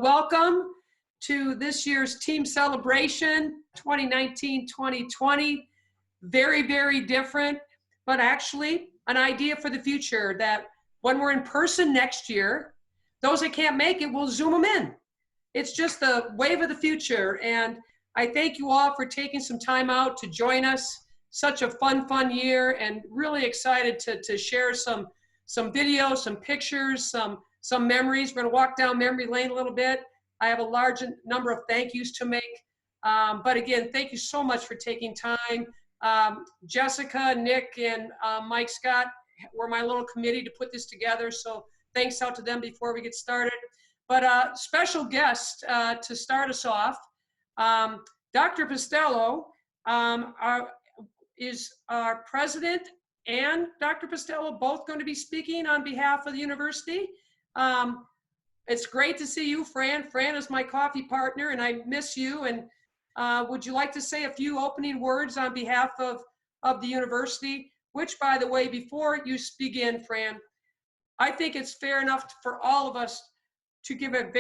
Welcome to this year's team celebration 2019-2020. Very, very different, but actually an idea for the future that when we're in person next year, those that can't make it, we'll Zoom them in. It's just the wave of the future. And I thank you all for taking some time out to join us. Such a fun year, and really excited to share some videos, some pictures, some memories. We're gonna walk down memory lane a little bit. I have a large number of thank yous to make. But again, thank you so much for taking time. Jessica, Nick, and Mike Scott were my little committee to put this together. So thanks out to them before we get started. But special guest to start us off, Dr. Postello is our president, and Dr. Postello both going to be speaking on behalf of the university. It's great to see you, Fran. Fran is my coffee partner, and I miss you. And would you like to say a few opening words on behalf of the university? Which, by the way, before you begin, Fran, I think it's fair enough for all of us to give a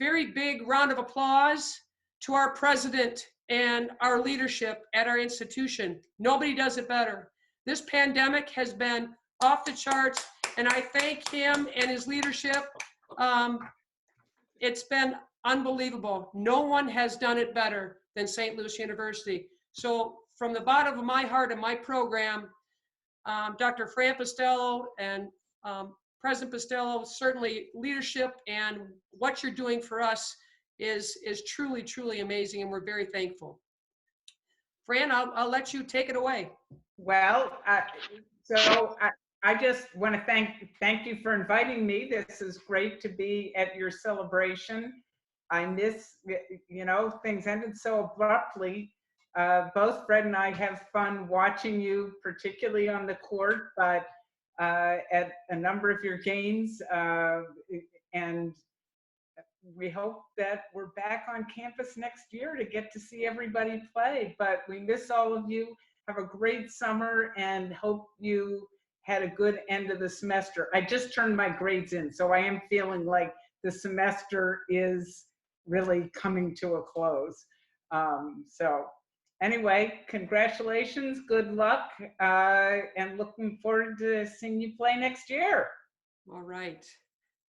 very big round of applause to our president and our leadership at our institution. Nobody does it better. This pandemic has been off the charts, and I thank him and his leadership. It's been unbelievable. No one has done it better than St. Louis University. So from the bottom of my heart and my program, Dr. Fran Postello and President Postello, certainly leadership and what you're doing for us is truly amazing, and we're very thankful. Fran, I'll let you take it away. Well, I just want to thank you for inviting me. This is great to be at your celebration. I miss, things ended so abruptly. Both Fred and I have fun watching you, particularly on the court, but at a number of your games, and we hope that we're back on campus next year to get to see everybody play. But we miss all of you. Have a great summer and hope you had a good end of the semester. I just turned my grades in, so I am feeling like the semester is really coming to a close. So anyway, congratulations, good luck, and looking forward to seeing you play next year. All right.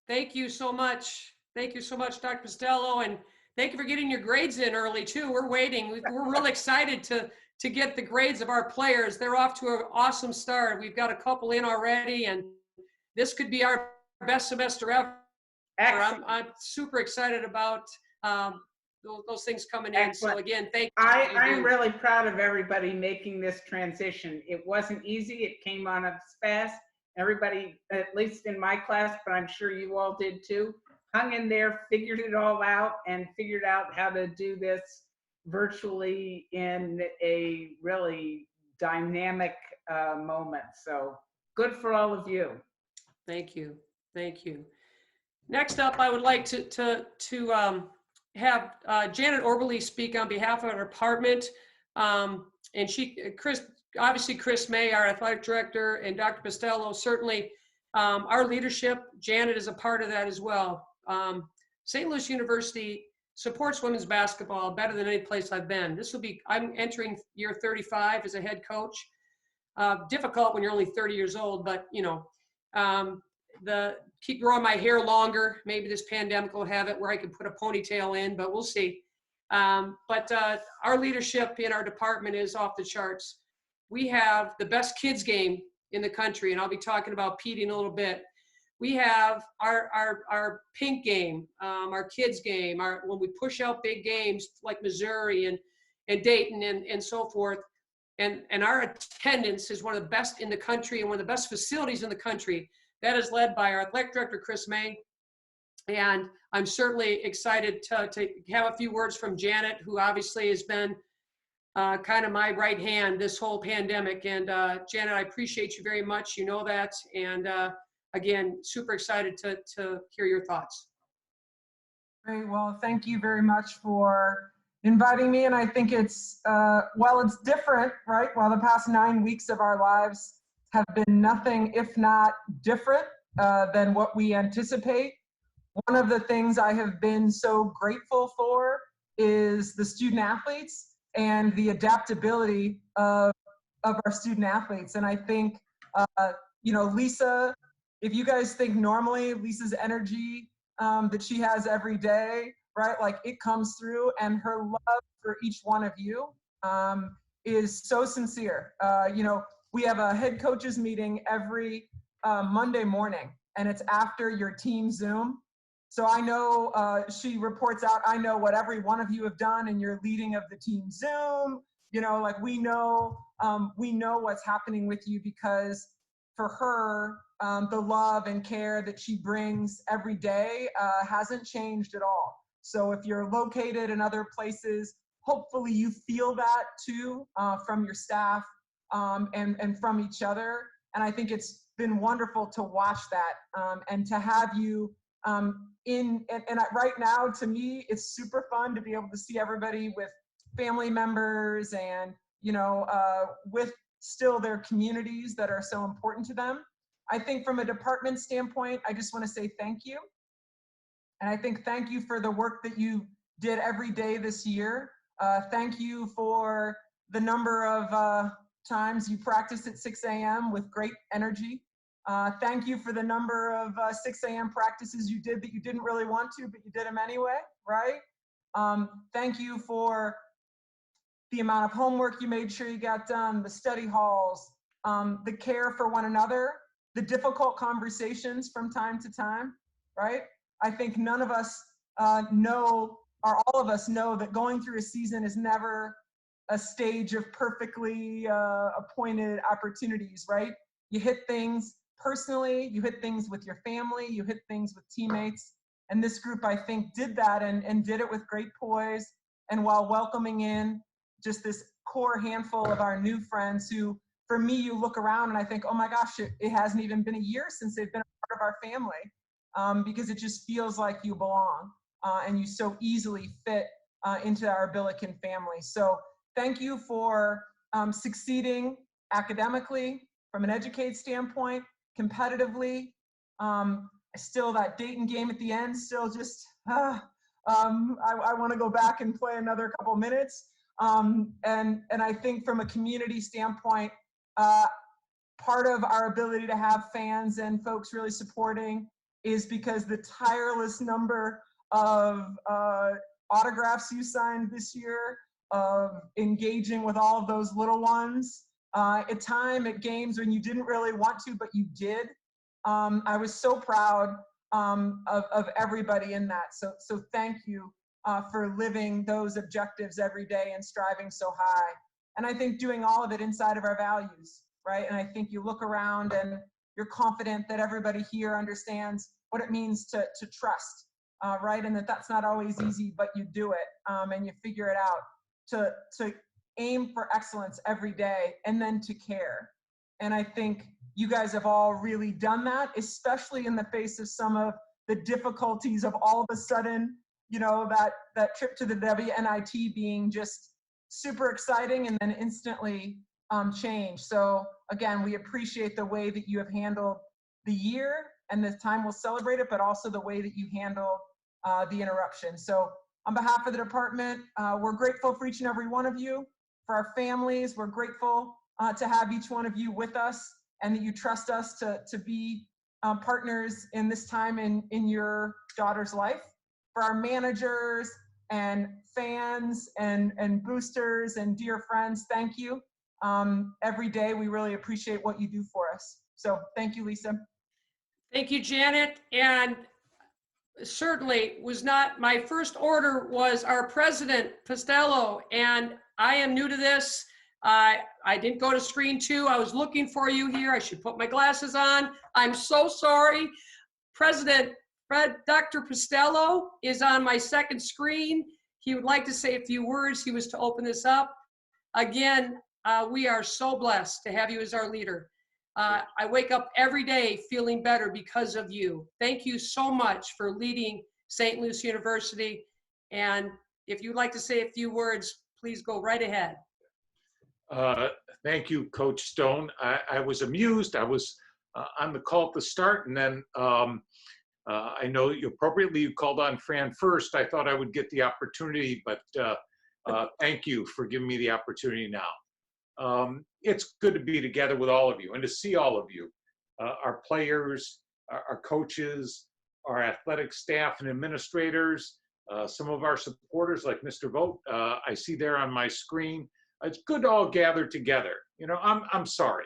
Thank you so much. Thank you so much, Dr. Postello, and thank you for getting your grades in early too. We're waiting. We're really excited to get the grades of our players. They're off to an awesome start. We've got a couple in already, and this could be our best semester ever. I'm super excited about those things coming in. Excellent. So again, thank you. I'm really proud of everybody making this transition. It wasn't easy. It came on us fast. Everybody, at least in my class, but I'm sure you all did too, hung in there, figured it all out, and figured out how to do this virtually in a really dynamic moment. So good for all of you. Thank you. Thank you. Next up, I would like to have Janet Oberle speak on behalf of our department. And Chris May, our athletic director, and Dr. Postello, certainly our leadership. Janet is a part of that as well. St. Louis University supports women's basketball better than any place I've been. I'm entering year 35 as a head coach. Difficult when you're only 30 years old, but keep growing my hair longer. Maybe this pandemic will have it where I can put a ponytail in, but we'll see. But our leadership in our department is off the charts. We have the best kids game in the country, and I'll be talking about Petey in a little bit. We have our pink game, our kids game, when we push out big games like Missouri and Dayton and so forth. And our attendance is one of the best in the country and one of the best facilities in the country. That is led by our athletic director, Chris May. And I'm certainly excited to have a few words from Janet, who obviously has been kind of my right hand this whole pandemic. And Janet, I appreciate you very much. You know that. And again, super excited to hear your thoughts. Great. Well, thank you very much for inviting me. And I think it's, well, it's different, right? While the past 9 weeks of our lives have been nothing if not different than what we anticipate. one of the things I have been so grateful for is the student athletes and the adaptability of our student athletes. And I think, you know, Lisa, if you guys think normally Lisa's energy that she has every day, right? Like it comes through, and her love for each one of you is so sincere. You know, we have a head coaches meeting every Monday morning, and it's after your team Zoom. So I know she reports out, I know what every one of you have done in your leading of the team Zoom. You know, like we know what's happening with you, because for her, the love and care that she brings every day hasn't changed at all. So if you're located in other places, hopefully you feel that too from your staff and from each other. And I think it's been wonderful to watch that and to have you right now, to me, it's super fun to be able to see everybody with family members and, you know, with still their communities that are so important to them. I think from a department standpoint, I just want to say thank you. And I think thank you for the work that you did every day this year. Thank you for the number of times you practiced at 6 a.m. with great energy. Thank you for the number of 6 a.m. practices you did that you didn't really want to, but you did them anyway, right? Thank you for the amount of homework you made sure you got done, the study halls, the care for one another, the difficult conversations from time to time, right? I think none of us know, or all of us know, that going through a season is never a stage of perfectly appointed opportunities, right? You hit things personally, you hit things with your family, you hit things with teammates. And this group, I think, did that and did it with great poise. And while welcoming in just this core handful of our new friends who, for me, you look around and I think, oh my gosh, it hasn't even been a year since they've been a part of our family, because it just feels like you belong and you so easily fit into our Billiken family. So thank you for succeeding academically, from an Educate standpoint, competitively. Still that Dayton game at the end, still just, I want to go back and play another couple minutes. And I think from a community standpoint, part of our ability to have fans and folks really supporting is because the tireless number of autographs you signed this year, of engaging with all of those little ones, at games when you didn't really want to, but you did. I was so proud of everybody in that. So thank you for living those objectives every day and striving so high. And I think doing all of it inside of our values, right? And I think you look around and you're confident that everybody here understands what it means to trust, right? And that's not always easy, but you do it and you figure it out, to aim for excellence every day and then to care. And I think you guys have all really done that, especially in the face of some of the difficulties of all of a sudden, you know, that trip to the WNIT being just super exciting and then instantly change. So again, we appreciate the way that you have handled the year and the time we'll celebrate it, but also the way that you handle the interruption. So on behalf of the department, we're grateful for each and every one of you. For our families, we're grateful to have each one of you with us, and that you trust us to be partners in this time in your daughter's life. For our managers and fans and boosters and dear friends, thank you. Every day, we really appreciate what you do for us. So thank you, Lisa. Thank you, Janet. And certainly was not, my first order was our president, Costello, and I am new to this. I didn't go to screen 2. I was looking for you here. I should put my glasses on. I'm so sorry. President Dr. Costello is on my second screen. He would like to say a few words. He was to open this up. Again, we are so blessed to have you as our leader. I wake up every day feeling better because of you. Thank you so much for leading St. Louis University. And if you'd like to say a few words, please go right ahead. Thank you, Coach Stone. I was amused. I was on the call at the start, and then I know you appropriately you called on Fran first. I thought I would get the opportunity, but thank you for giving me the opportunity now. It's good to be together with all of you and to see all of you, our players, our coaches, our athletic staff and administrators, some of our supporters like Mr. Vogt, I see there on my screen. It's good to all gather together. You know, I'm sorry.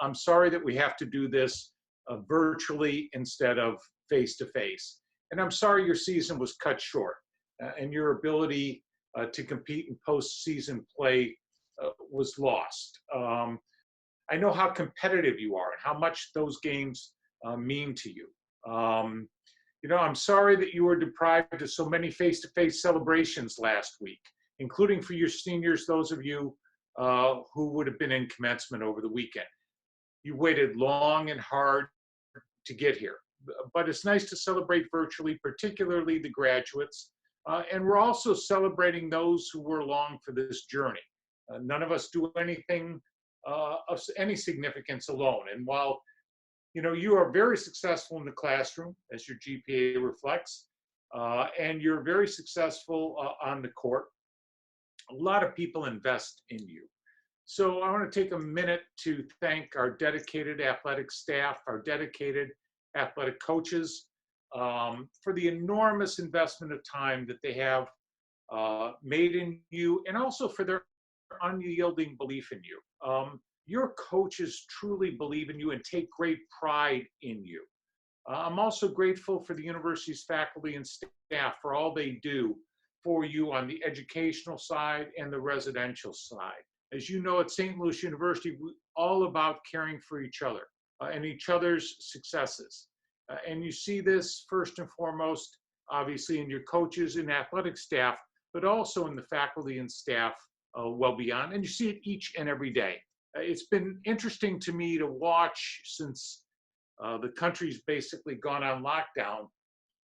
I'm sorry that we have to do this virtually instead of face-to-face. And I'm sorry your season was cut short and your ability to compete in postseason play was lost. I know how competitive you are and how much those games mean to you. You know, I'm sorry that you were deprived of so many face-to-face celebrations last week, including for your seniors, those of you who would have been in commencement over the weekend. You waited long and hard to get here, but it's nice to celebrate virtually, particularly the graduates. And we're also celebrating those who were along for this journey. None of us do anything of any significance alone. And while you know, you are very successful in the classroom, as your GPA reflects, and you're very successful on the court. A lot of people invest in you. So I want to take a minute to thank our dedicated athletic staff, our dedicated athletic coaches, for the enormous investment of time that they have made in you, and also for their unyielding belief in you. Your coaches truly believe in you and take great pride in you. I'm also grateful for the university's faculty and staff for all they do for you on the educational side and the residential side. As you know, at St. Louis University, we're all about caring for each other and each other's successes. And you see this first and foremost, obviously, in your coaches and athletic staff, but also in the faculty and staff well beyond. And you see it each and every day. It's been interesting to me to watch since the country's basically gone on lockdown,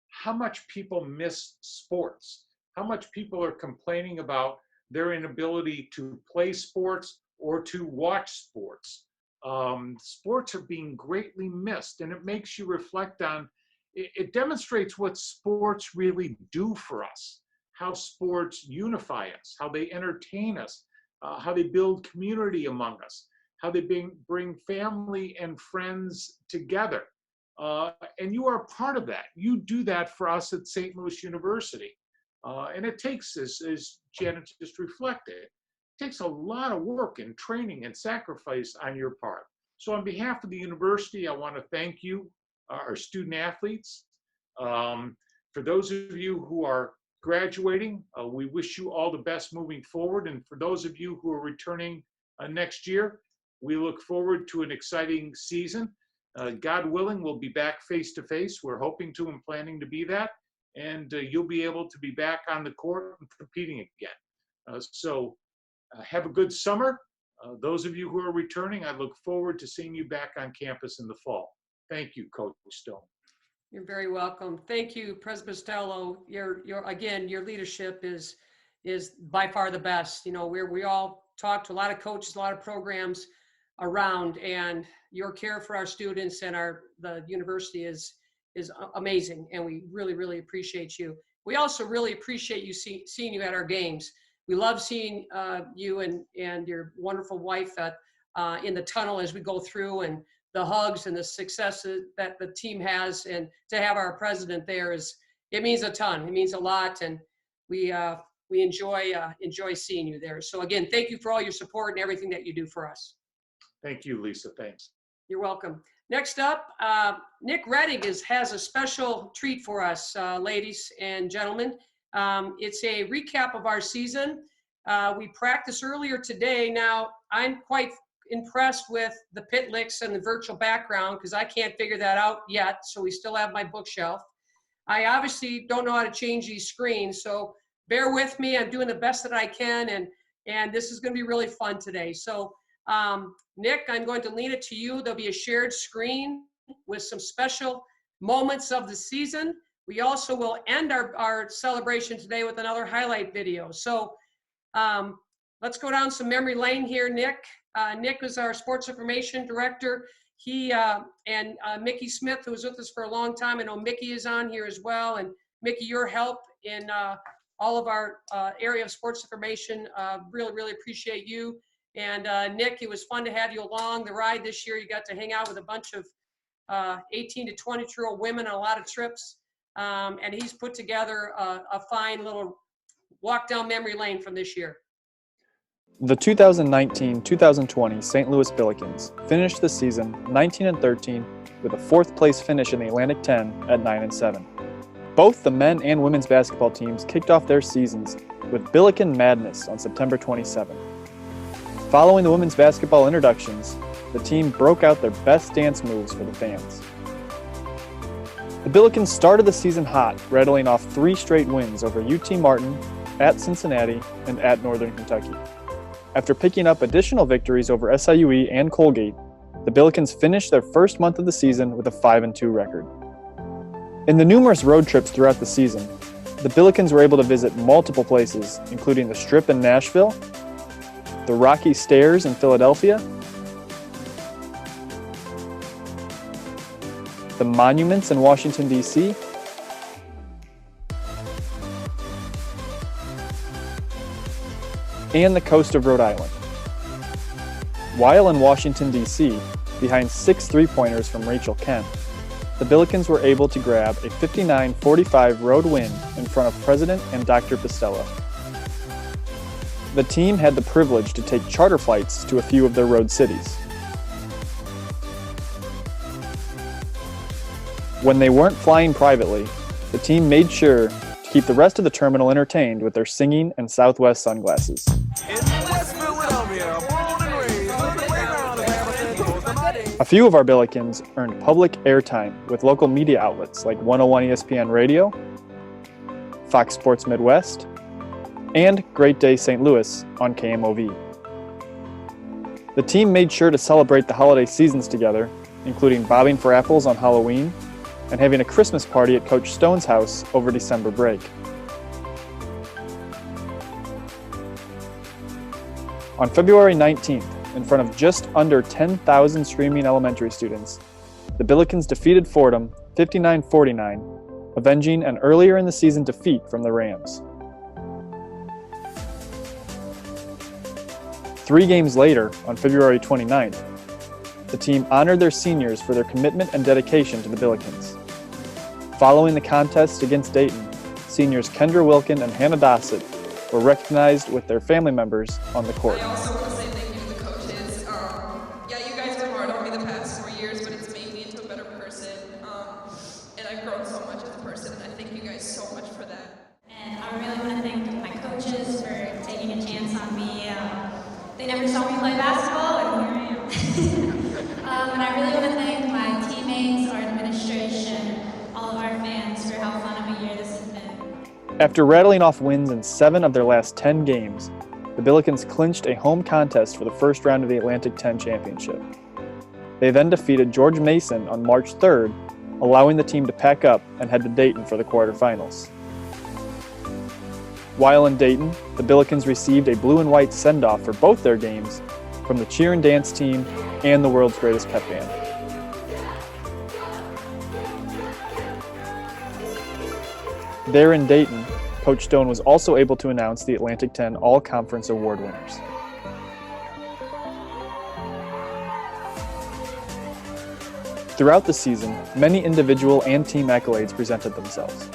how much people miss sports, how much people are complaining about their inability to play sports or to watch sports. Sports are being greatly missed, and it makes you reflect on, it demonstrates what sports really do for us, how sports unify us, how they entertain us, how they build community among us, how they bring family and friends together. And you are part of that. You do that for us at St. Louis University. And it takes, as Janet just reflected, it takes a lot of work and training and sacrifice on your part. So on behalf of the university, I want to thank you, our student athletes. For those of you who are graduating, we wish you all the best moving forward. And for those of you who are returning next year, we look forward to an exciting season. God willing, we'll be back face to face. We're hoping to and planning to be that. And you'll be able to be back on the court and competing again. So have a good summer. Those of you who are returning, I look forward to seeing you back on campus in the fall. Thank you, Coach Stone. You're very welcome. Thank you, President Costello. Again, your leadership is by far the best. You know, we all talk to a lot of coaches, a lot of programs around, and your care for our students and the university is amazing, and we really, really appreciate you. We also really appreciate you seeing you at our games. We love seeing you and your wonderful wife in the tunnel as we go through, and the hugs and the successes that the team has, and to have our president there it means a ton. It means a lot, and we enjoy seeing you there. So again, thank you for all your support and everything that you do for us. Thank you, Lisa. Thanks. You're welcome. Next up, Nick Redding has a special treat for us, ladies and gentlemen. It's a recap of our season. We practiced earlier today. Now, I'm quite impressed with the Pitlicks and the virtual background because I can't figure that out yet, so we still have my bookshelf. I obviously don't know how to change these screens, so bear with me. I'm doing the best that I can, and this is going to be really fun today. So, Nick, I'm going to lean it to you. There'll be a shared screen with some special moments of the season. We also will end our celebration today with another highlight video. So let's go down some memory lane here, Nick. Nick is our sports information director. he and Mickey Smith, who was with us for a long time. I know Mickey is on here as well. And Mickey, your help in all of our area of sports information, really, really appreciate you. And Nick, it was fun to have you along the ride this year. You got to hang out with a bunch of 18 to 22-year-old women on a lot of trips. And he's put together a fine little walk down memory lane from this year. The 2019-2020 St. Louis Billikens finished the season 19-13 with a 4th place finish in the Atlantic 10 at 9-7. Both the men and women's basketball teams kicked off their seasons with Billiken Madness on September 27. Following the women's basketball introductions, the team broke out their best dance moves for the fans. The Billikens started the season hot, rattling off 3 straight wins over UT Martin, at Cincinnati, and at Northern Kentucky. After picking up additional victories over SIUE and Colgate, the Billikens finished their first month of the season with a 5-2 record. In the numerous road trips throughout the season, the Billikens were able to visit multiple places, including the Strip in Nashville, the Rocky Stairs in Philadelphia, the monuments in Washington, D.C., and the coast of Rhode Island. While in Washington, D.C., behind 6 3-pointers from Rachel Kent, the Billikens were able to grab a 59-45 road win in front of President and Dr. Pistello. The team had the privilege to take charter flights to a few of their road cities. When they weren't flying privately, the team made sure to keep the rest of the terminal entertained with their singing and Southwest sunglasses. A few of our Billikens earned public airtime with local media outlets like 101 ESPN Radio, Fox Sports Midwest, and Great Day St. Louis on KMOV. The team made sure to celebrate the holiday seasons together, including bobbing for apples on Halloween and having a Christmas party at Coach Stone's house over December break. On February 19th, in front of just under 10,000 streaming elementary students, the Billikens defeated Fordham 59-49, avenging an earlier in the season defeat from the Rams. 3 games later, on February 29th, the team honored their seniors for their commitment and dedication to the Billikens. Following the contest against Dayton, seniors Kendra Wilkin and Hannah Dossett were recognized with their family members on the court. I also want to say thank you to the coaches. Yeah, you guys were hard on me the past 4 years, but it's made me into a better person. And I've grown so much as a person, and I thank you guys so much for that. And I really want to thank my coaches for taking a chance on me. They never saw me play basketball, and here I am. And I really want to thank my teammates, our administration, all of our fans for how fun of a year this has been. After rattling off wins in 7 of their last 10 games, the Billikens clinched a home contest for the first round of the Atlantic 10 championship. They then defeated George Mason on March 3rd, allowing the team to pack up and head to Dayton for the quarterfinals. While in Dayton, the Billikens received a blue and white send-off for both their games from the cheer and dance team and the world's greatest pep band. There in Dayton, Coach Stone was also able to announce the Atlantic 10 All-Conference Award winners. Throughout the season, many individual and team accolades presented themselves.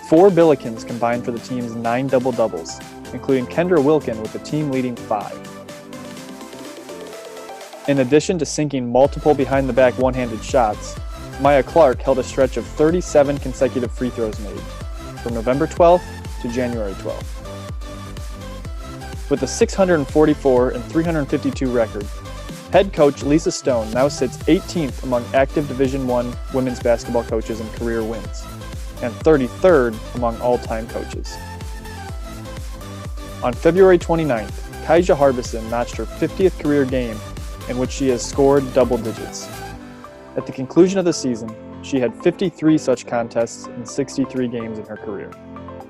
4 Billikens combined for the team's 9 double-doubles, including Kendra Wilkin with the team-leading 5. In addition to sinking multiple behind-the-back one-handed shots, Maya Clark held a stretch of 37 consecutive free throws made, from November 12th to January 12th. With a 644 and 352 record, head coach Lisa Stone now sits 18th among active Division I women's basketball coaches in career wins, and 33rd among all-time coaches. On February 29th, Kaija Harbison notched her 50th career game in which she has scored double digits. At the conclusion of the season, she had 53 such contests in 63 games in her career.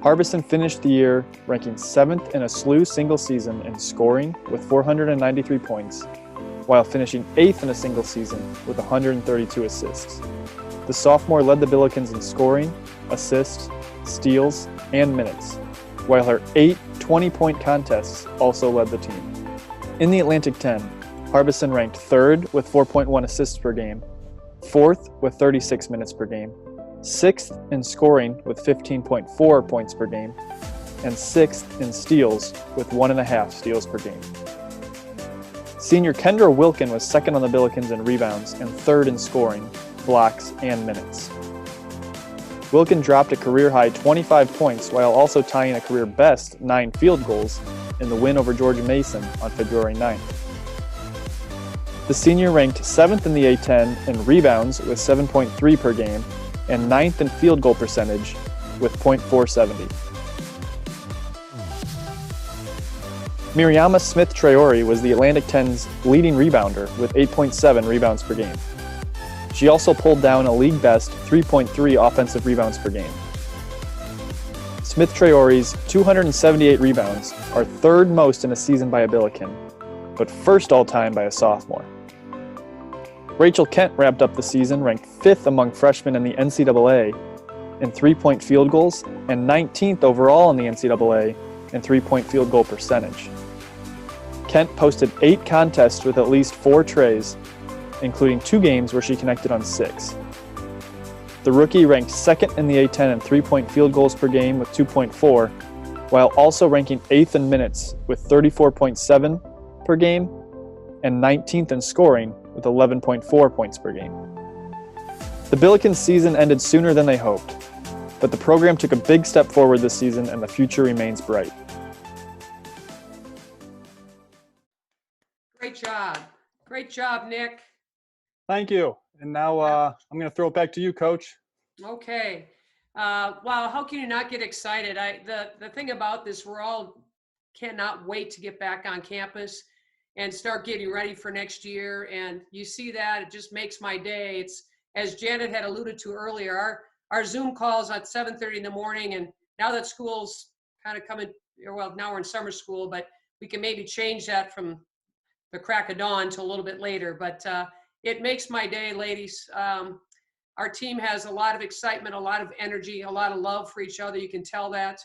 Harbison finished the year ranking 7th in a SLU single season in scoring with 493 points, while finishing 8th in a single season with 132 assists. The sophomore led the Billikens in scoring, assists, steals, and minutes, while her 8 20-point contests also led the team. In the Atlantic 10, Harbison ranked 3rd with 4.1 assists per game, 4th with 36 minutes per game, 6th in scoring with 15.4 points per game, and 6th in steals with 1.5 steals per game. Senior Kendra Wilkin was 2nd on the Billikens in rebounds and 3rd in scoring, blocks, and minutes. Wilkin dropped a career-high 25 points while also tying a career-best 9 field goals in the win over Georgia Mason on February 9th. The senior ranked 7th in the A10 in rebounds with 7.3 per game and 9th in field goal percentage with .470. Miriama Smith-Traore was the Atlantic 10's leading rebounder with 8.7 rebounds per game. She also pulled down a league-best 3.3 offensive rebounds per game. Smith-Traore's 278 rebounds are 3rd most in a season by a Billiken, but 1st all-time by a sophomore. Rachel Kent wrapped up the season ranked 5th among freshmen in the NCAA in 3-point field goals and 19th overall in the NCAA in 3-point field goal percentage. Kent posted 8 contests with at least 4 trays, including 2 games where she connected on 6. The rookie ranked 2nd in the A10 in 3-point field goals per game with 2.4, while also ranking 8th in minutes with 34.7 per game and 19th in scoring with 11.4 points per game. The Billikens season ended sooner than they hoped, but the program took a big step forward this season and the future remains bright. Great job. Great job, Nick. Thank you. And now I'm going to throw it back to you, Coach. Okay. Wow, how can you not get excited? The thing about this, we're all cannot wait to get back on campus and start getting ready for next year. And you see that, it just makes my day. It's, as Janet had alluded to earlier, our Zoom calls at 7:30 in the morning, and now that school's kind of coming, well, now we're in summer school, but we can maybe change that from the crack of dawn to a little bit later. But it makes my day, ladies. Our team has a lot of excitement, a lot of energy, a lot of love for each other. You can tell that.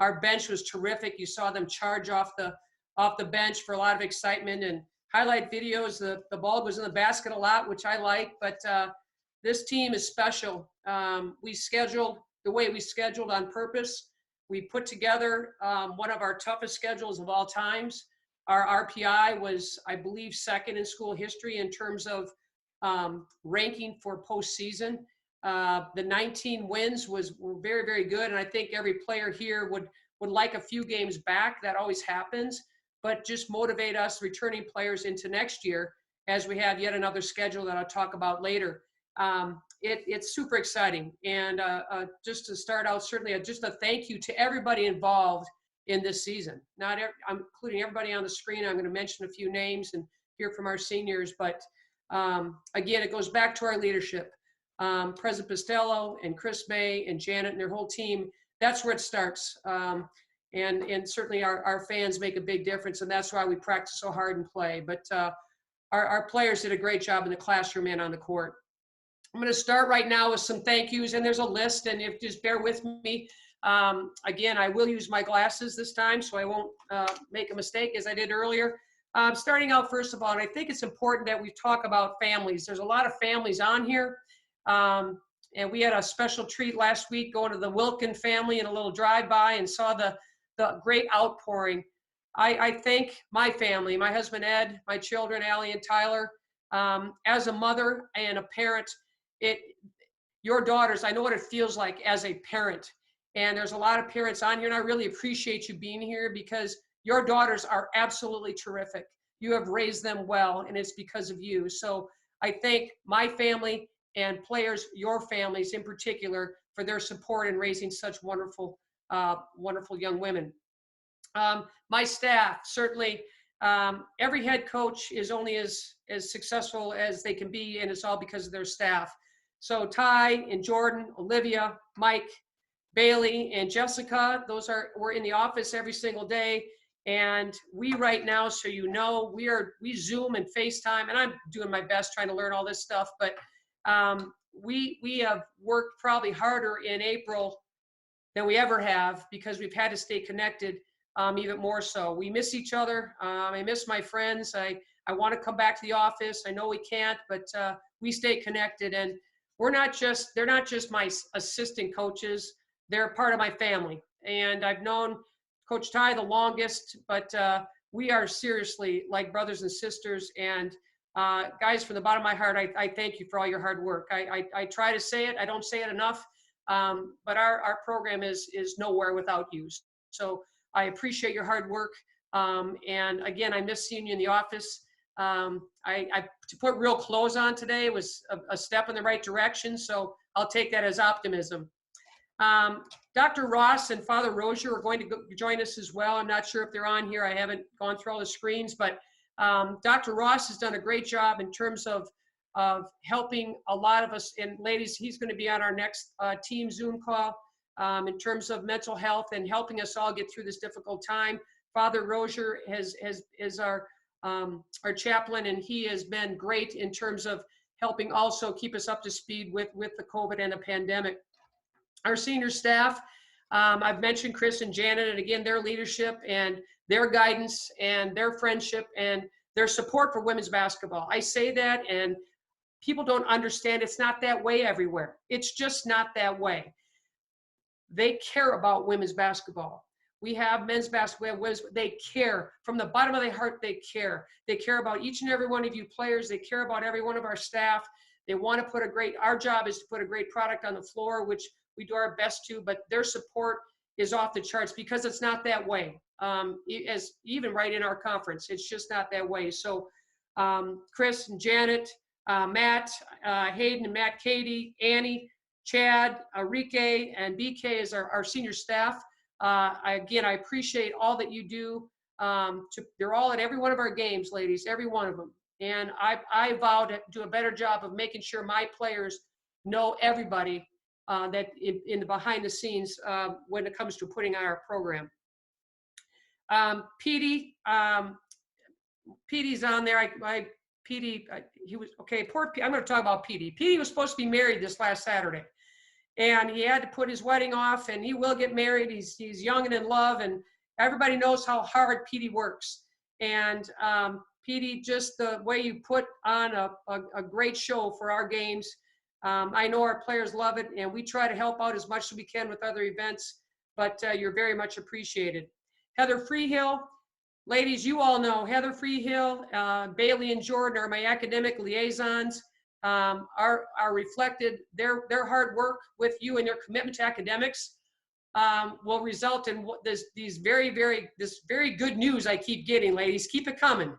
Our bench was terrific. You saw them charge off the bench for a lot of excitement and highlight videos. The ball was in the basket a lot, which I like, but this team is special. We scheduled the way we scheduled on purpose. We put together one of our toughest schedules of all times. Our RPI was, I believe, 2nd in school history in terms of ranking for postseason. The 19 wins were very, very good, and I think every player here would like a few games back. That always happens, but just motivate us returning players into next year as we have yet another schedule that I'll talk about later. It's super exciting, and just to start out, certainly just a thank you to everybody involved in this season. I'm including everybody on the screen. I'm going to mention a few names and hear from our seniors, but again, it goes back to our leadership. President Pistello and Chris May and Janet and their whole team, that's where it starts. And certainly our fans make a big difference, and that's why we practice so hard and play. But our players did a great job in the classroom and on the court. I'm going to start right now with some thank yous, and there's a list, and if just bear with me. Again, I will use my glasses this time, so I won't make a mistake as I did earlier. Starting out, first of all, and I think it's important that we talk about families. There's a lot of families on here. And we had a special treat last week going to the Wilkin family and a little drive-by and saw the great outpouring. I thank my family, my husband Ed, my children Allie and Tyler. As a mother and a parent, your daughters, I know what it feels like as a parent. And there's a lot of parents on here, and I really appreciate you being here because your daughters are absolutely terrific. You have raised them well, and it's because of you. So I thank my family and players, your families in particular, for their support in raising such wonderful, wonderful young women. My staff, certainly, every head coach is only as successful as they can be, and it's all because of their staff. So Ty and Jordan, Olivia, Mike, Bailey, and Jessica, we're in the office every single day. And we right now, so you know, we Zoom and FaceTime, and I'm doing my best trying to learn all this stuff, but we have worked probably harder in April than we ever have because we've had to stay connected even more so. We miss each other. I miss my friends. I want to come back to the office. I know we can't, but we stay connected. And they're not just my assistant coaches. They're part of my family. And I've known Coach Ty the longest, but we are seriously like brothers and sisters. And guys, from the bottom of my heart, I thank you for all your hard work. I try to say it. I don't say it enough. But our program is nowhere without you. So I appreciate your hard work. And again, I miss seeing you in the office. To put real clothes on today was a step in the right direction. So I'll take that as optimism. Dr. Ross and Father Rozier are going to join us as well. I'm not sure if they're on here. I haven't gone through all the screens, but Dr. Ross has done a great job in terms of helping a lot of us. And ladies, he's going to be on our next team Zoom call in terms of mental health and helping us all get through this difficult time. Father Rozier is our chaplain, and he has been great in terms of helping also keep us up to speed with the COVID and the pandemic. Our senior staff, I've mentioned Chris and Janet, and again, their leadership and their guidance and their friendship and their support for women's basketball. I say that, and people don't understand it's not that way everywhere. It's just not that way. They care about women's basketball. We have men's basketball, they care. From the bottom of their heart, they care. They care about each and every one of you players. They care about every one of our staff. They want to our job is to put a great product on the floor, which we do our best to, but their support is off the charts because it's not that way. As even right in our conference, it's just not that way. So Chris and Janet, Matt, Hayden and Matt, Katie, Annie, Chad, Enrique, and BK is our senior staff. I appreciate all that you do. They're all at every one of our games, ladies, every one of them. And I vow to do a better job of making sure my players know everybody that in the behind the scenes when it comes to putting on our program. Petey's on there. Petey, he was, okay, poor Petey. I'm going to talk about Petey. Petey was supposed to be married this last Saturday, and he had to put his wedding off, and he will get married. He's young and in love, and everybody knows how hard Petey works. And Petey, just the way you put on a great show for our games. I know our players love it, and we try to help out as much as we can with other events, but you're very much appreciated. Heather Freehill, ladies, you all know Heather Freehill, Bailey and Jordan are my academic liaisons. Are reflected, their hard work with you and their commitment to academics will result in this very good news I keep getting, ladies. Keep it coming.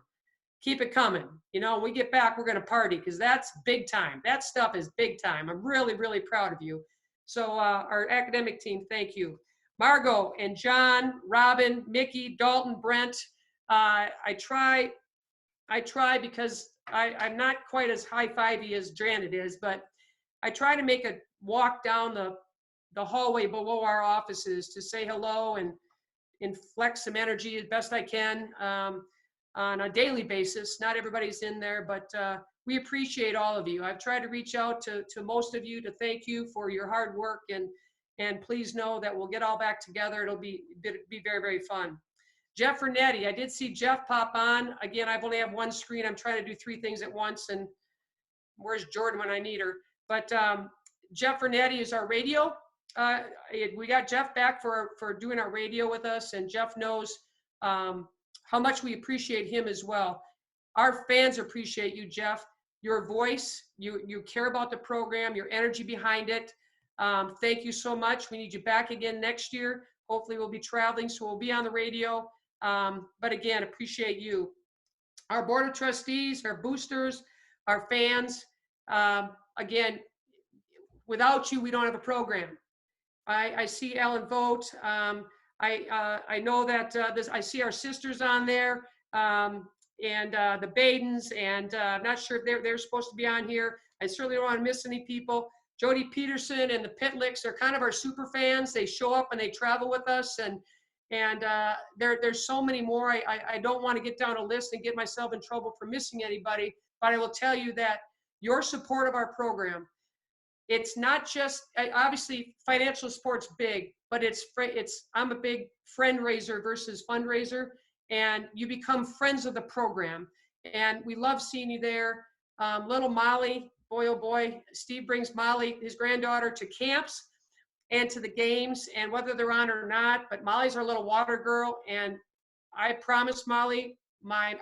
Keep it coming. You know, when we get back, we're going to party because that's big time. That stuff is big time. I'm really, really proud of you. So our academic team, thank you. Margot and John, Robin, Mickey, Dalton, Brent. I try because I'm not quite as high-fivey as Janet is, but I try to make a walk down the hallway below our offices to say hello and flex some energy as best I can. On a daily basis. Not everybody's in there, but we appreciate all of you. I've tried to reach out to most of you to thank you for your hard work, and please know that we'll get all back together. It'll be very, very fun. Jeff Fernetti, I did see Jeff pop on. Again, I've only have one screen. I'm trying to do 3 things at once, and where's Jordan when I need her? But Jeff Fernetti is our radio. We got Jeff back for doing our radio with us, and Jeff knows how much we appreciate him as well. Our fans appreciate you, Jeff. Your voice, you care about the program, your energy behind it. Thank you so much. We need you back again next year. Hopefully we'll be traveling, so we'll be on the radio. But again, appreciate you. Our board of trustees, our boosters, our fans. Again, without you, we don't have a program. I see Ellen Vogt. I know that I see our sisters on there, and the Badens, and I'm not sure if they're supposed to be on here. I certainly don't want to miss any people. Jody Peterson and the Pitlicks are kind of our super fans. They show up and they travel with us, and And there's so many more. I don't want to get down a list and get myself in trouble for missing anybody, but I will tell you that your support of our program, it's not just, obviously financial support's big, but I'm a big friend raiser versus fundraiser, and you become friends of the program. And we love seeing you there. Little Molly, boy, oh boy, Steve brings Molly, his granddaughter, to camps and to the games, and whether they're on or not, but Molly's our little water girl, and I promise Molly, my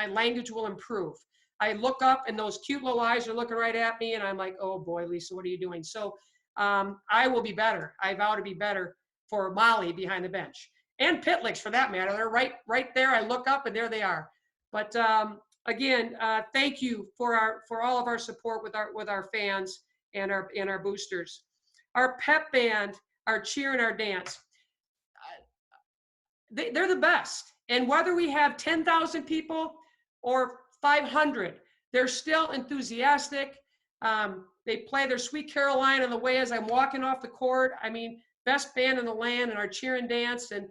language will improve. I look up and those cute little eyes are looking right at me, and I'm like, oh boy, Lisa, what are you doing? So I will be better. I vow to be better for Molly behind the bench, and Pitlicks for that matter. They're right there. I look up and there they are. But again, thank you for all of our support with our fans and our boosters. Our pep band, our cheer and our dance, they're the best. And whether we have 10,000 people or 500, they're still enthusiastic. They play their Sweet Caroline on the way as I'm walking off the court. I mean, best band in the land, and our cheer and dance. And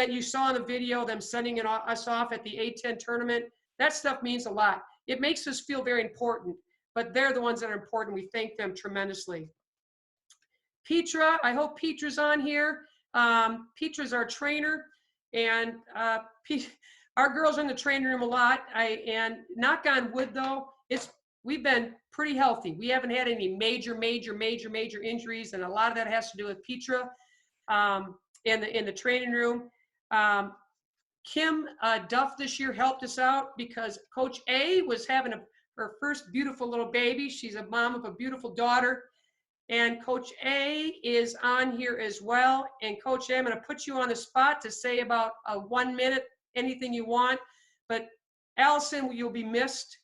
you saw in the video them sending us off at the A10 tournament. That stuff means a lot. It makes us feel very important, but they're the ones that are important. We thank them tremendously. Petra, I hope Petra's on here. Petra's our trainer, and our girls are in the training room a lot. And knock on wood though, we've been pretty healthy. We haven't had any major injuries, and a lot of that has to do with Petra in the training room. Kim Duff this year helped us out because Coach A was having her first beautiful little baby. She's a mom of a beautiful daughter. And Coach A is on here as well. And Coach A, I'm going to put you on the spot to say about 1 minute, anything you want. But Allison, you'll be missed.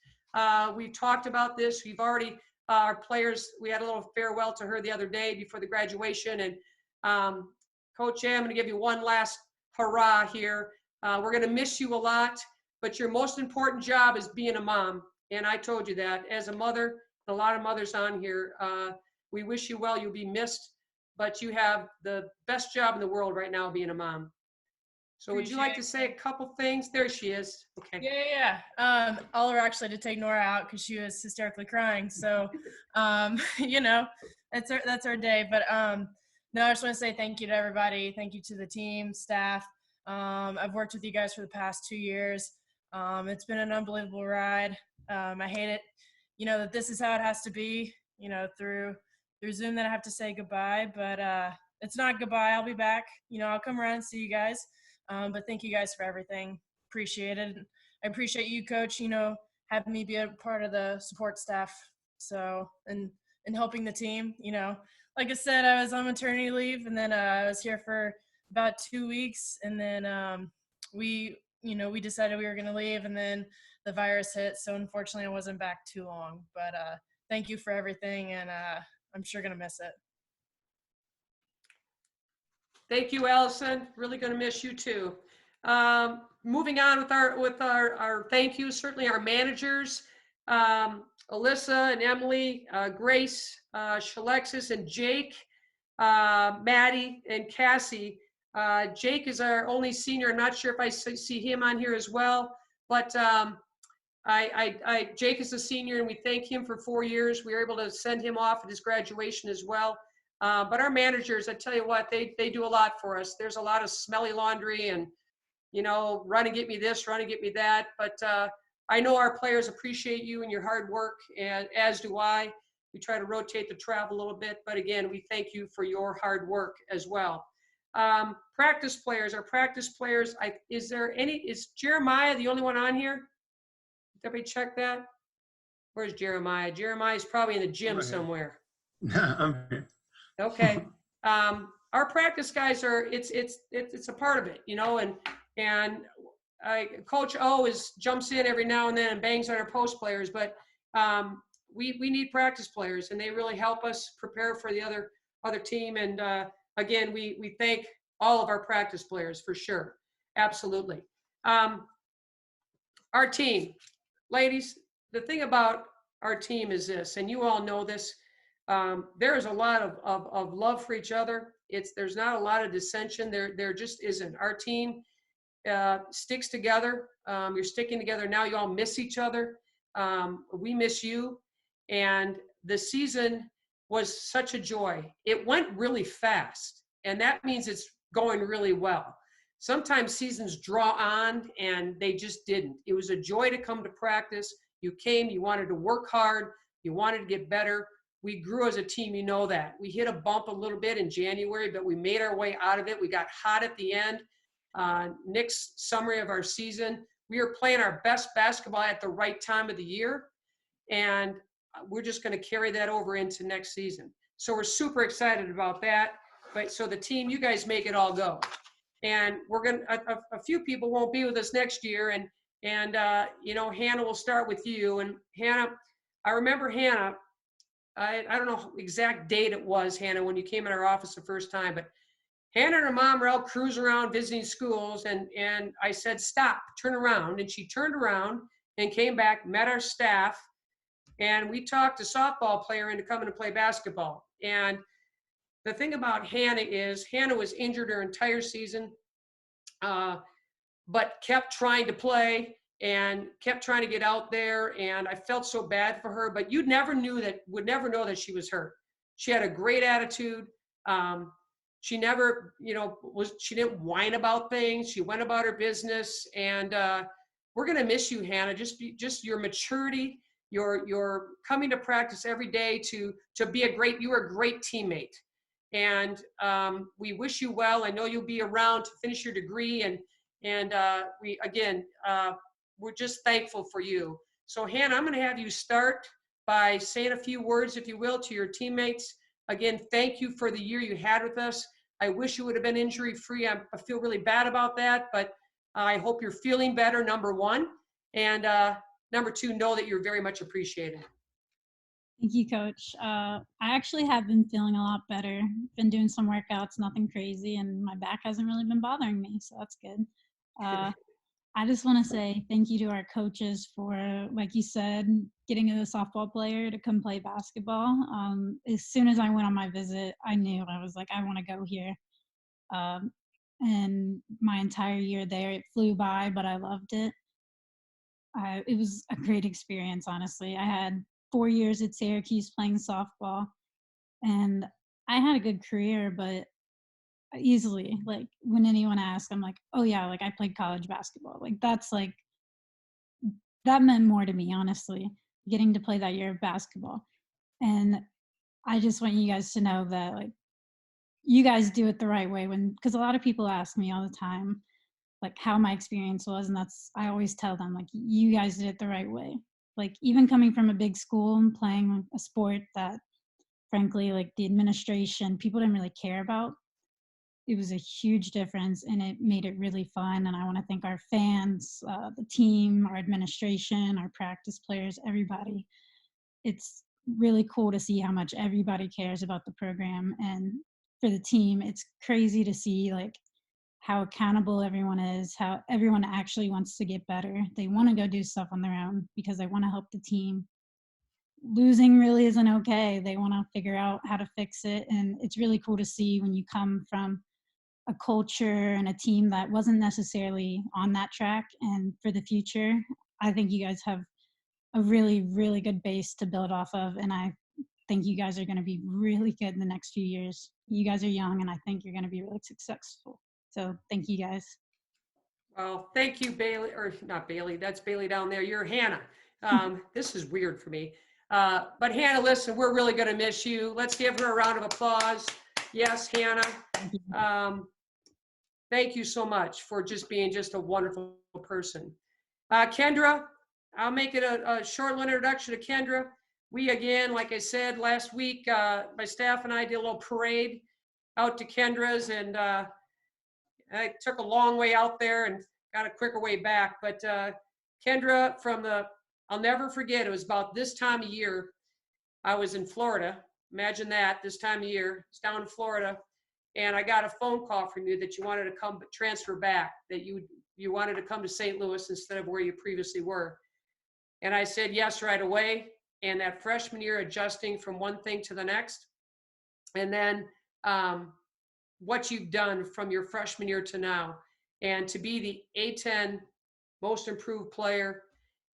We've talked about this. We've already, our players, we had a little farewell to her the other day before the graduation. And Coach A, I'm going to give you one last hurrah here. We're going to miss you a lot, but your most important job is being a mom. And I told you that as a mother, a lot of mothers on here, we wish you well. You'll be missed, but you have the best job in the world right now, being a mom. So would you like to say a couple things? There she is. Okay. Yeah. Oliver actually had to take Nora out because she was hysterically crying. So, you know, that's our day. But no, I just want to say thank you to everybody. Thank you to the team, staff. I've worked with you guys for the past 2 years. It's been an unbelievable ride. I hate it, you know, that this is how it has to be, you know, through Zoom, that I have to say goodbye, but it's not goodbye. I'll be back. You know, I'll come around and see you guys. But thank you guys for everything. Appreciate it. I appreciate you, Coach, you know, having me be a part of the support staff. So, and helping the team, you know, like I said, I was on maternity leave, and then I was here for about 2 weeks, and then we decided we were going to leave, and then the virus hit. So unfortunately I wasn't back too long, but thank you for everything. And I'm sure going to miss it. Thank you, Allison. Really going to miss you too. Moving on with our thank yous, certainly our managers, Alyssa and Emily, Grace, Shalexis and Jake, Maddie and Cassie. Jake is our only senior. I'm not sure if I see him on here as well, but Jake is a senior, and we thank him for 4 years. We were able to send him off at his graduation as well. But our managers, I tell you what, they do a lot for us. There's a lot of smelly laundry and, you know, run and get me this, run and get me that. But I know our players appreciate you and your hard work, and as do I. We try to rotate the travel a little bit, but again, we thank you for your hard work as well. Practice players, our practice players, is Jeremiah the only one on here? Did everybody check that? Where's Jeremiah? Jeremiah's probably in the gym somewhere. I'm here. Okay. Our practice guys are, it's a part of it, you know, and Coach O jumps in every now and then and bangs on our post players, but we need practice players, and they really help us prepare for the other team. And again, we thank all of our practice players for sure. Absolutely. Our team, ladies, the thing about our team is this, and you all know this, there is a lot of love for each other There's not a lot of dissension. There just isn't. Our team sticks together. You're sticking together now. You all miss each other. We miss you. And the season was such a joy. It went really fast, and that means it's going really well. Sometimes seasons draw on, and they just didn't. It was a joy to come to practice. You came, you wanted to work hard, you wanted to get better. We grew as a team, you know that. We hit a bump a little bit in January, but we made our way out of it. We got hot at the end. Nick's summary of our season, we were playing our best basketball at the right time of the year, and we're just going to carry that over into next season. So we're super excited about that. But so the team, you guys make it all go. And we're going to, a few people won't be with us next year. And you know, Hannah, will start with you. And Hannah, I remember Hannah, I don't know exact date it was, Hannah, when you came in our office the first time, but Hannah and her mom were out cruising around visiting schools, and I said, stop, turn around. And she turned around and came back, met our staff, and we talked a softball player into coming to play basketball. And the thing about Hannah is Hannah was injured her entire season, but kept trying to play and kept trying to get out there. And I felt so bad for her, but would never know that she was hurt. She had a great attitude. She never, you know, she didn't whine about things. She went about her business, and we're going to miss you, Hannah. Just your maturity, your coming to practice every day to be you were a great teammate. And we wish you well. I know you'll be around to finish your degree, and we're just thankful for you. So Hannah, I'm going to have you start by saying a few words, if you will, to your teammates. Again, thank you for the year you had with us. I wish you would have been injury-free. I feel really bad about that, but I hope you're feeling better, number one. And number two, know that you're very much appreciated. Thank you, Coach. I actually have been feeling a lot better. Been doing some workouts, nothing crazy, and my back hasn't really been bothering me, so that's good. I just want to say thank you to our coaches for, like you said, getting a softball player to come play basketball. As soon as I went on my visit, I knew. I was like, I want to go here. And my entire year there, it flew by, but I loved it. It was a great experience, honestly. I had 4 years at Syracuse playing softball, and I had a good career, but easily, like, when anyone asks, I'm like, oh yeah, like I played college basketball. Like that meant more to me, honestly, getting to play that year of basketball. And I just want you guys to know that, like, you guys do it the right way, because a lot of people ask me all the time, like, how my experience was, and I always tell them, like, you guys did it the right way. Like, even coming from a big school and playing a sport that, frankly, like, the administration, people didn't really care about, it was a huge difference, and it made it really fun. And I want to thank our fans, the team, our administration, our practice players, everybody. It's really cool to see how much everybody cares about the program. And for the team, it's crazy to see, like, how accountable everyone is, how everyone actually wants to get better. They want to go do stuff on their own because they want to help the team. Losing really isn't okay. They want to figure out how to fix it. And it's really cool to see when you come from a culture and a team that wasn't necessarily on that track. And for the future, I think you guys have a really, really good base to build off of. And I think you guys are going to be really good in the next few years. You guys are young, and I think you're going to be really successful. So thank you guys. Well, thank you, Bailey, or not Bailey, that's Bailey down there. You're Hannah. This is weird for me. But Hannah, listen, we're really going to miss you. Let's give her a round of applause. Yes, Hannah. Thank you so much for just being just a wonderful person. Kendra, I'll make it a short little introduction to Kendra. We, again, like I said, last week, my staff and I did a little parade out to Kendra's, and I took a long way out there and got a quicker way back. But Kendra, I'll never forget, it was about this time of year. I was in Florida. Imagine that, this time of year. It's down in Florida. And I got a phone call from you that you wanted to come transfer back, that you wanted to come to St. Louis instead of where you previously were. And I said yes right away. And that freshman year, adjusting from one thing to the next. And then what you've done from your freshman year to now, and to be the A10 most improved player,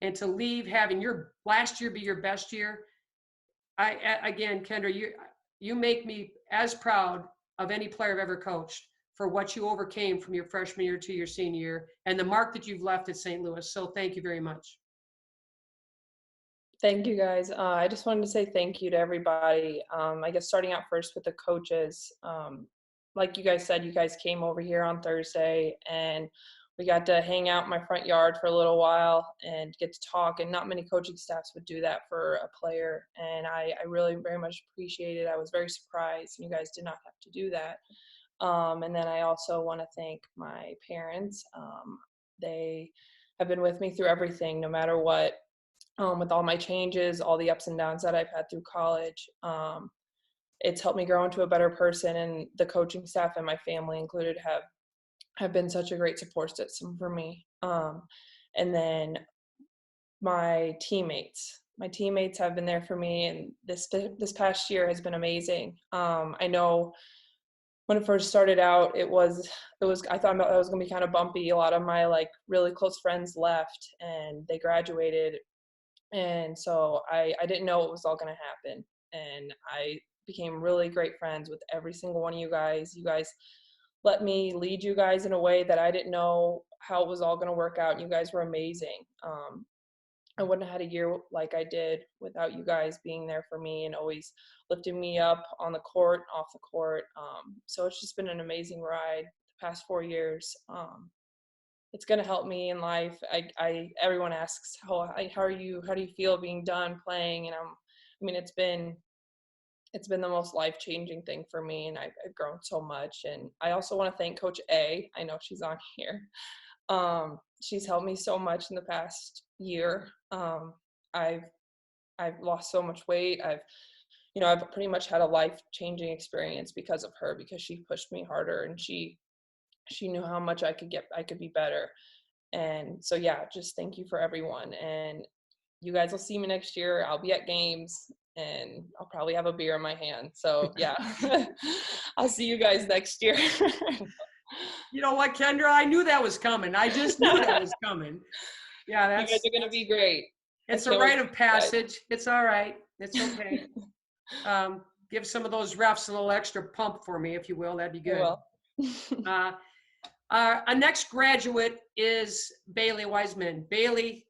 and to leave having your last year be your best year. Again, Kendra, you make me as proud of any player I've ever coached for what you overcame from your freshman year to your senior year and the mark that you've left at St. Louis. So thank you very much. Thank you, guys. I just wanted to say thank you to everybody. I guess starting out first with the coaches. Like you guys said, you guys came over here on Thursday and we got to hang out in my front yard for a little while and get to talk. And not many coaching staffs would do that for a player. And I really very much appreciate it. I was very surprised. You guys did not have to do that. And then I also want to thank my parents. They have been with me through everything, no matter what. With all my changes, all the ups and downs that I've had through college. It's helped me grow into a better person, and the coaching staff and my family included have been such a great support system for me. And then my teammates have been there for me, and this past year has been amazing. I know when it first started out, I thought that was going to be kind of bumpy. A lot of my really close friends left and they graduated. And so I didn't know what was all going to happen. And I became really great friends with every single one of you guys. You guys let me lead you guys in a way that I didn't know how it was all going to work out. And you guys were amazing. I wouldn't have had a year like I did without you guys being there for me and always lifting me up on the court, off the court. So it's just been an amazing ride the past 4 years. It's going to help me in life. Everyone asks, how do you feel being done playing? And it's been the most life-changing thing for me, and I've grown so much. And I also want to thank Coach A. I know she's on here. She's helped me so much in the past year. I've lost so much weight. I've pretty much had a life-changing experience because of her, because she pushed me harder and she knew how much I could be better. And so, yeah, just thank you for everyone. And you guys will see me next year. I'll be at games and I'll probably have a beer in my hand. So yeah, I'll see you guys next year. You know what, Kendra? I knew that was coming. I just knew that was coming. Yeah, you guys are going to be great. It's a rite of passage. It's all right. It's okay. Give some of those refs a little extra pump for me, if you will. That'd be good. Our next graduate is Bailey Wiseman. Bailey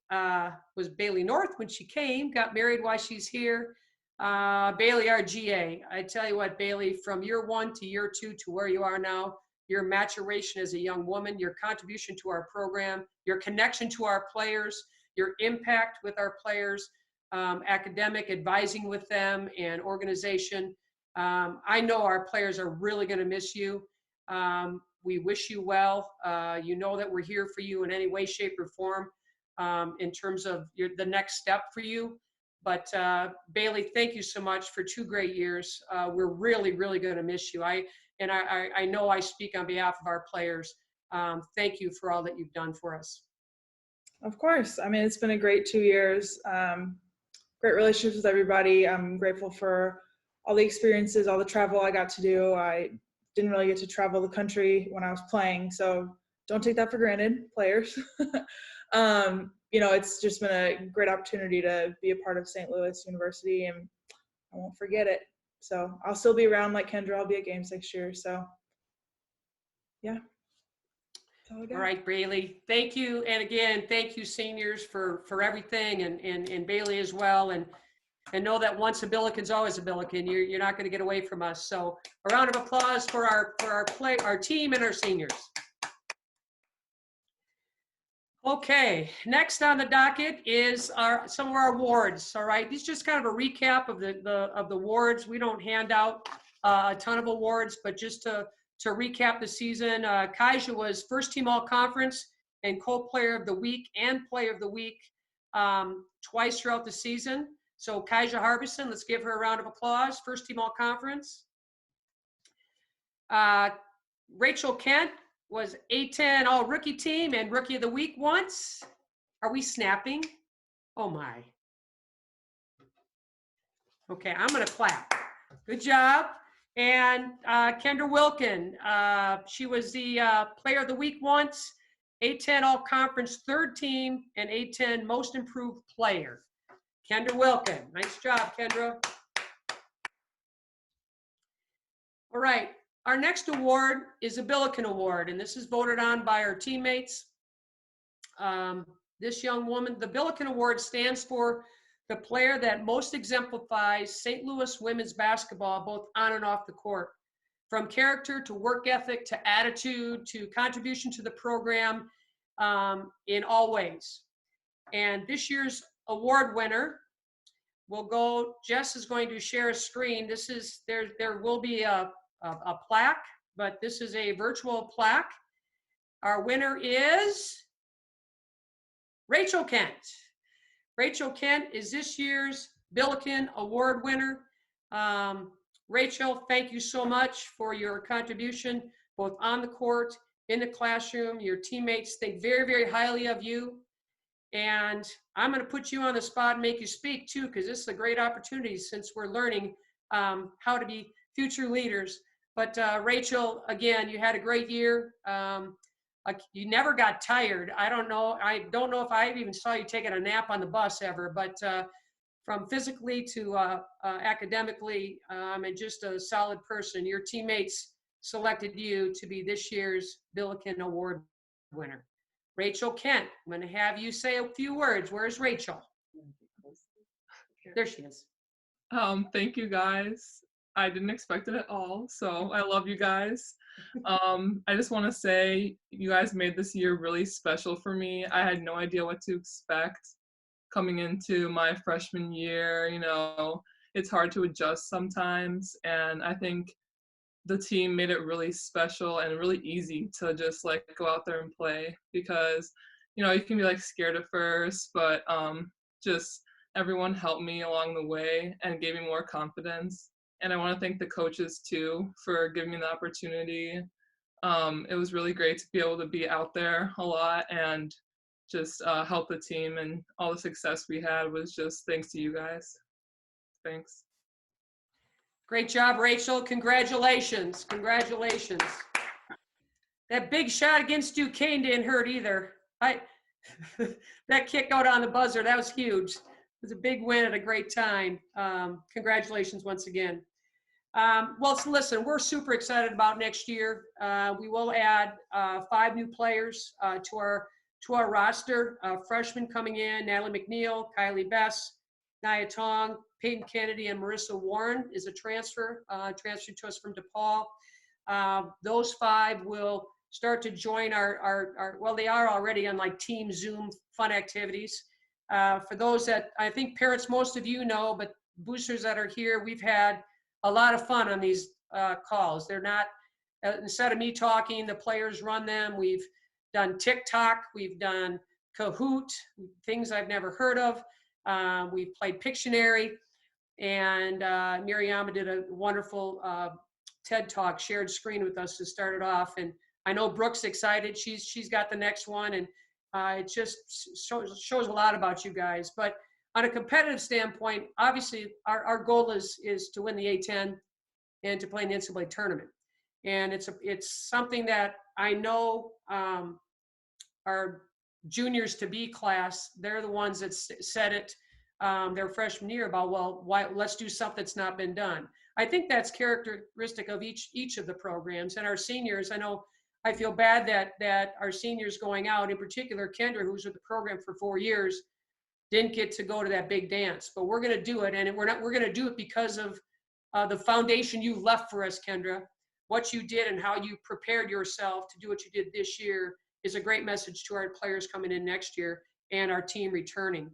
was Bailey North when she came, got married while she's here. Bailey, our GA. I tell you what, Bailey, from year 1 to year 2 to where you are now, your maturation as a young woman, your contribution to our program, your connection to our players, your impact with our players, academic advising with them, and organization. I know our players are really going to miss you. We wish you well. You know that we're here for you in any way, shape, or form in terms of the next step for you. But Bailey, thank you so much for 2 great years. We're really, really going to miss you. I know I speak on behalf of our players. Thank you for all that you've done for us. Of course. It's been a great 2 years. Great relationships with everybody. I'm grateful for all the experiences, all the travel I got to do. I didn't really get to travel the country when I was playing, so don't take that for granted, players. It's just been a great opportunity to be a part of St. Louis University, and I won't forget it. So I'll still be around like Kendra. I'll be at games next year. So yeah. All right, Bailey, thank you. And again, thank you seniors for everything, and Bailey as well. And know that once a Billiken's always a Billiken. You're not going to get away from us. So a round of applause for our team and our seniors. Okay, next on the docket is some of our awards. All right, this is just kind of a recap of the awards. We don't hand out a ton of awards, but just to recap the season, Kaija was first team all conference and co-player of the week and player of the week twice throughout the season. So Kaija Harbison, let's give her a round of applause. First team all conference. Rachel Kent was A10 all rookie team and rookie of the week once. Are we snapping? Oh my. Okay, I'm gonna clap. Good job. And Kendra Wilkin, she was the Player of the Week once, A10 All-Conference third team, and A10 Most Improved Player. Kendra Wilkin, nice job, Kendra. All right, our next award is a Billiken Award, and this is voted on by our teammates. This young woman, the Billiken Award stands for the player that most exemplifies St. Louis women's basketball, both on and off the court. From character to work ethic to attitude to contribution to the program in all ways. And this year's award winner will go, Jess is going to share a screen. This is, there will be a plaque, but this is a virtual plaque. Our winner is Rachel Kent. Rachel Kent is this year's Billiken Award winner. Rachel, thank you so much for your contribution, both on the court, in the classroom. Your teammates think very, very highly of you. And I'm going to put you on the spot and make you speak too, because this is a great opportunity since we're learning how to be future leaders. But Rachel, again, you had a great year. You never got tired. I don't know if I even saw you taking a nap on the bus ever, but from physically to academically, and just a solid person. Your teammates selected you to be this year's Billiken Award winner. Rachel Kent, I'm going to have you say a few words. Where's Rachel? There she is. Thank you guys. I didn't expect it at all, so I love you guys. I just want to say you guys made this year really special for me. I had no idea what to expect coming into my freshman year. You know, it's hard to adjust sometimes, and I think the team made it really special and really easy to just like go out there and play, because you know you can be like scared at first, but just everyone helped me along the way and gave me more confidence. And I want to thank the coaches too for giving me the opportunity. It was really great to be able to be out there a lot and just help the team, and all the success we had was just thanks to you guys. Thanks. Great job, Rachel. Congratulations. Congratulations. That big shot against Duquesne didn't hurt either. That kick out on the buzzer, that was huge. It was a big win at a great time. Congratulations once again. Well, so listen, we're super excited about next year. We will add 5 new players to our roster. Freshmen coming in: Natalie McNeil, Kylie Bess, Nia Tong, Peyton Kennedy, and Marissa Warren is a transferred to us from DePaul. Those 5 will start to join our well, they are already on like team Zoom fun activities. For those that I think parents, most of you know, but boosters that are here, we've had a lot of fun on these calls. They're not, instead of me talking, the players run them. We've done TikTok, we've done Kahoot, things I've never heard of. We've played Pictionary, and Mariama did a wonderful TED Talk, shared screen with us to start it off. And I know Brooke's excited. She's got the next one, and it just shows a lot about you guys. But on a competitive standpoint, obviously our goal is to win the A10 and to play in the NCAA tournament. And it's something that I know our juniors to be class, they're the ones that said it their freshman year about, well, let's do something that's not been done. I think that's characteristic of each of the programs. And our seniors, I feel bad that our seniors going out, in particular Kendra, who's with the program for 4 years, didn't get to go to that big dance. But we're going to do it, and we're going to do it because of the foundation you left for us, Kendra. What you did and how you prepared yourself to do what you did this year is a great message to our players coming in next year and our team returning.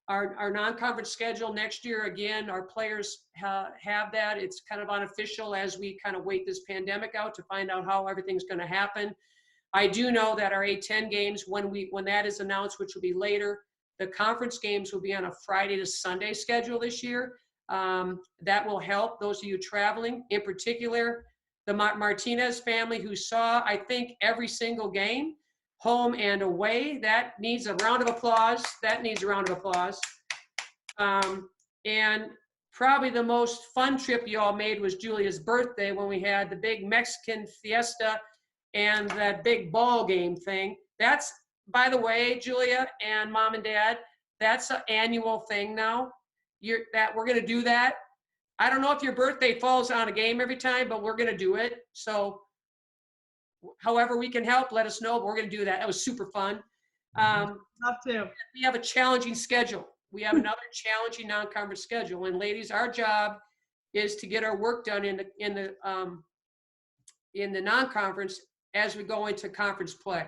Our non-conference schedule next year, again, our players have that. It's kind of unofficial as we kind of wait this pandemic out to find out how everything's going to happen. I do know that our A10 games, when that is announced, which will be later, the conference games will be on a Friday to Sunday schedule this year. That will help those of you traveling, in particular, the Martinez family who saw, I think, every single game, home and away. That needs a round of applause. That needs a round of applause. And probably the most fun trip you all made was Julia's birthday when we had the big Mexican fiesta and that big ball game thing. That's, by the way, Julia and Mom and Dad, that's an annual thing now. We're going to do that. I don't know if your birthday falls on a game every time, but we're going to do it. So however we can help, let us know, but we're going to do that. That was super fun. Love to. We have a challenging schedule. We have another challenging non-conference schedule. And ladies, our job is to get our work done in the non-conference as we go into conference play.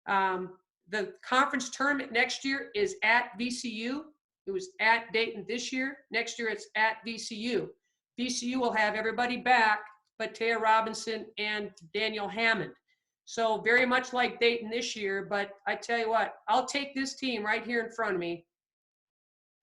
The conference tournament next year is at VCU. It was at Dayton this year. Next year it's at VCU. VCU will have everybody back but Taya Robinson and Daniel Hammond. So very much like Dayton this year, but I tell you what, I'll take this team right here in front of me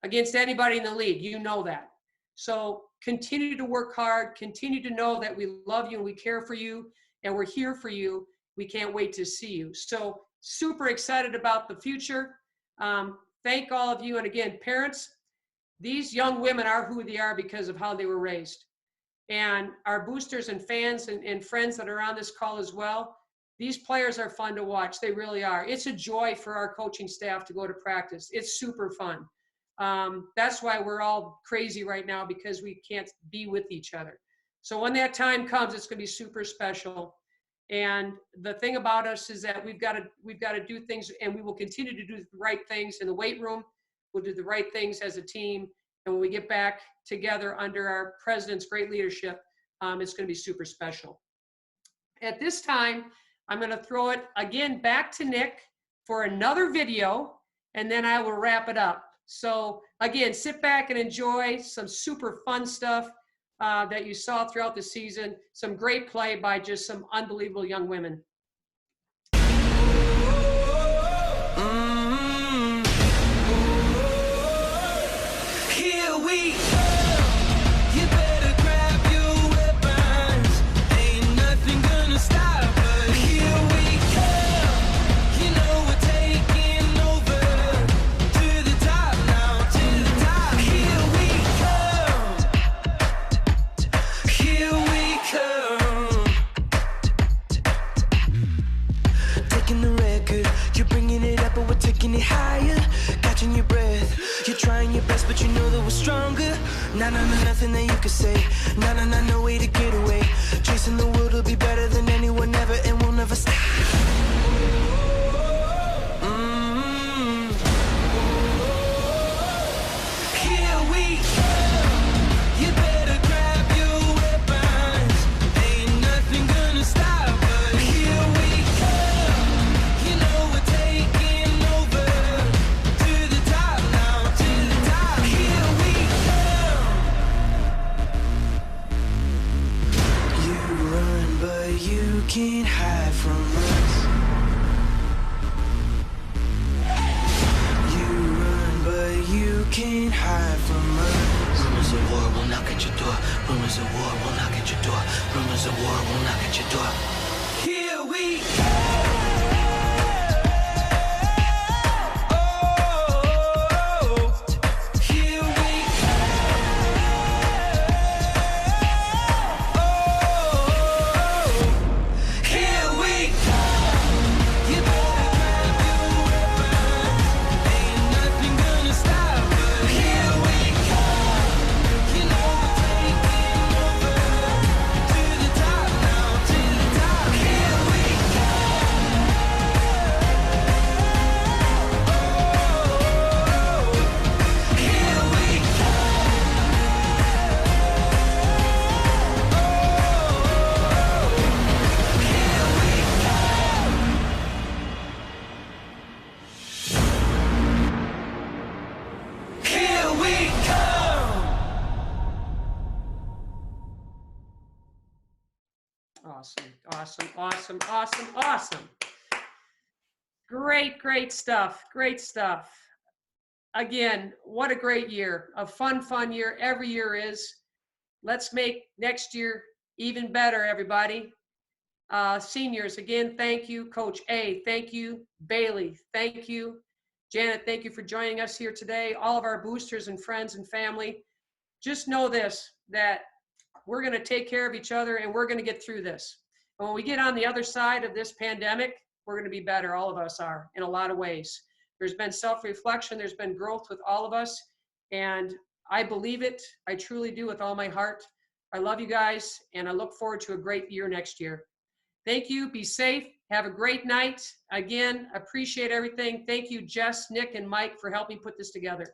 against anybody in the league. You know that. So continue to work hard, continue to know that we love you and we care for you and we're here for you. We can't wait to see you. So super excited about the future. Thank all of you. And again, parents, these young women are who they are because of how they were raised. And our boosters and fans and friends that are on this call as well, these players are fun to watch. They really are. It's a joy for our coaching staff to go to practice. It's super fun. That's why we're all crazy right now, because we can't be with each other. So when that time comes, it's going to be super special. And the thing about us is that we've got to do things, and we will continue to do the right things in the weight room. We'll do the right things as a team. And when we get back together under our president's great leadership, it's going to be super special. At this time, I'm going to throw it again back to Nick for another video, and then I will wrap it up. So again, sit back and enjoy some super fun stuff that you saw throughout the season. Some great play by just some unbelievable young women. Here we go. You better grab your weapons. Ain't nothing gonna stop us. Here we go. You know we're taking over. To the top now, to the top. Here we come. Here we come. Taking the record, you're bringing it up, but we're taking it higher. Catching your breath. You're trying your best, but you know that we're stronger. Nah, nothing that you can say. Nah, no way to get away. Chasing the world will be better than anyone ever, and we'll never stop. Here we go. You better grab your weapons. Ain't nothing gonna stop us. Here we go. You know we're taking over. To the top now, to the top. Here we come. You run, but you can't hide from us. You run, but you can't hide from us. Rumors of war will knock at your door. Rumors of war will knock at your door. Rumors of war will knock at your door. Here we go. Here we Here we go. You better grab your weapons. Ain't nothing gonna stop us. Here we go. You know we're taking over. To the top now, to the top. Here we go. Here we go. Here we come. Awesome, awesome, awesome, awesome, awesome. Great, great stuff, great stuff. Again, what a great year, a fun year. Every year is. Let's make next year even better, everybody. Seniors, again, thank you. Coach A, thank you. Bailey, thank you. Janet, thank you for joining us here today. All of our boosters and friends and family. just know this, that we're going to take care of each other and we're going to get through this. And when we get on the other side of this pandemic, we're going to be better. All of us are, in a lot of ways. There's been self-reflection. There's been growth with all of us. And I believe it. I truly do with all my heart. I love you guys, and I look forward to a great year next year. Thank you. Be safe. Have a great night. Again, appreciate everything. Thank you, Jess, Nick, and Mike for helping put this together.